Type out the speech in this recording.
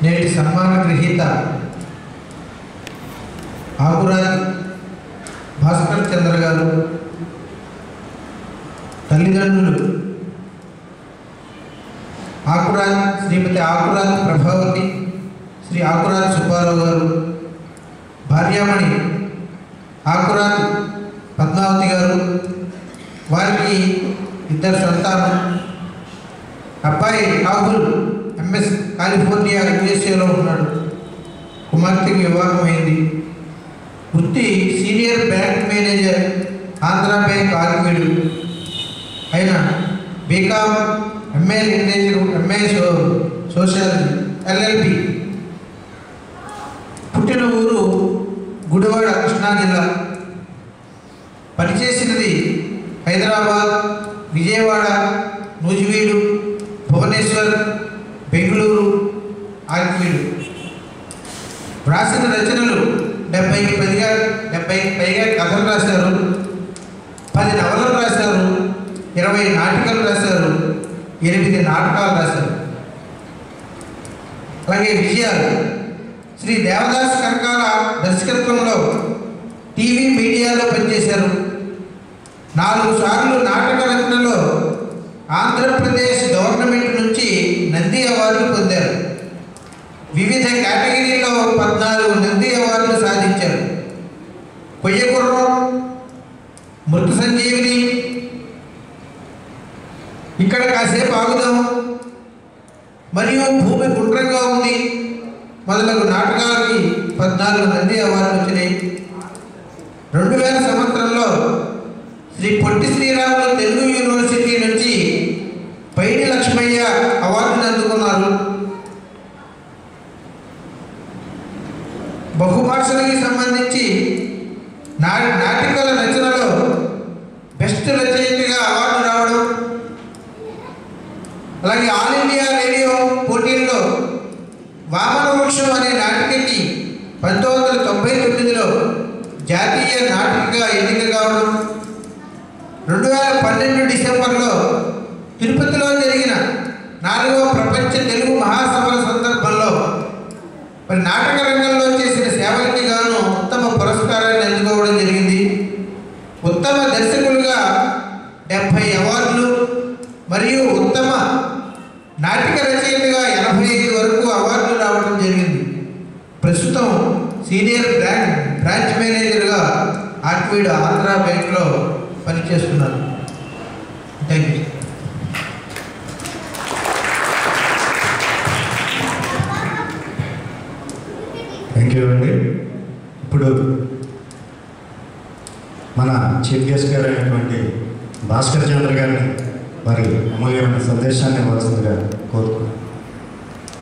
నేటి సన్మాన గ్రహీత ఆకురాతి భాస్కర్ చంద్ర గారు, తల్లిదండ్రులు శ్రీమతి ఆకురాతి ప్రభావతి, శ్రీ ఆకురాతి సుబ్బారావు గారు, భార్యామణి ఆకురాతి పద్మావతి గారు, వారికి 2 సంతానం. అబ్బాయి రాహుల్ ఎంఎస్ కాలిఫోర్నియా యుఎస్ఏలో ఉన్నాడు. కుమార్తెకి వివాహం అయింది. వృత్తి senior bank manager, Andhra bank ఆర్మీడు. ఆయన BCom, MA literature, MA sociology, LLB. పుట్టిన ఊరు గుడివాడ, కృష్ణా జిల్లా. పనిచేసినది హైదరాబాద్, విజయవాడ, నూజివీడు, భువనేశ్వర్, బెంగళూరు, ఆర్మీడు. వ్రాసిన రచనలు 70కి పైగా కథలు రాశారు, 10 నవలలు రాశారు, 20 నాటికలు రాశారు, 8 నాటకాలు రాశారు. అలాగే విజయాలు: శ్రీ దేవదాస్ కనకాల దర్శకత్వంలో టీవీ, మీడియాలో పనిచేశారు. 4 సార్లు నాటక రచనలో ఆంధ్రప్రదేశ్ గవర్నమెంట్ నుంచి నంది అవార్డులు పొందారు. వివిధ కేటగిరీలో 14 నంది అవార్డులు సాధించారు. కొయ్యకుర్రం, మృత సంజీవిని, ఇక్కడ కాసేపు ఆగుదాం మరియు భూమి గుండ్రంగా ఉంది మొదలగు నాటకాలకి 14 నంది అవార్డులు వచ్చినాయి. 2000 సంవత్సరంలో శ్రీ పొట్టి శ్రీరాములు తెలుగు యూనివర్సిటీ నుంచి పైడి లక్ష్మయ్య అవార్డును అందుకున్నారు. బహుభాషలకి సంబంధించి నాటికల రచనలో బెస్ట్ రచయితగా అవార్డు రావడం, అలాగే ఆల్ ఇండియా రేడియో పోటీల్లో వామన వృక్షం అనే నాటికకి 1999లో జాతీయ నాటికగా ఎన్నిక కావడం, 2012 డిసెంబర్లో తిరుపతిలో జరిగిన 4వ ప్రపంచ తెలుగు మహాసభల సందర్భంలో మరి నాటక రంగంలో చేసిన సేవలకి గాను ఉత్తమ పురస్కారాన్ని అందుకోవడం జరిగింది. ఉత్తమ దర్శకులుగా 70 అవార్డులు మరియు ఉత్తమ నాటిక రచయితగా 85 వరకు అవార్డులు రావడం జరిగింది. ప్రస్తుతం సీనియర్ బ్రాంచ్ మేనేజర్గా ఆర్మీడ్ ఆంధ్ర బ్యాంక్లో పనిచేస్తున్నారు. Thank you. థ్యాంక్ యూ అండి. ఇప్పుడు మన చీఫ్ గెస్ట్ గారు అయినటువంటి భాస్కర్ చంద్ర గారిని వారి అమూల్యమైన సందేశాన్ని ఇవ్వాల్సిందిగా కోరుతున్నాను.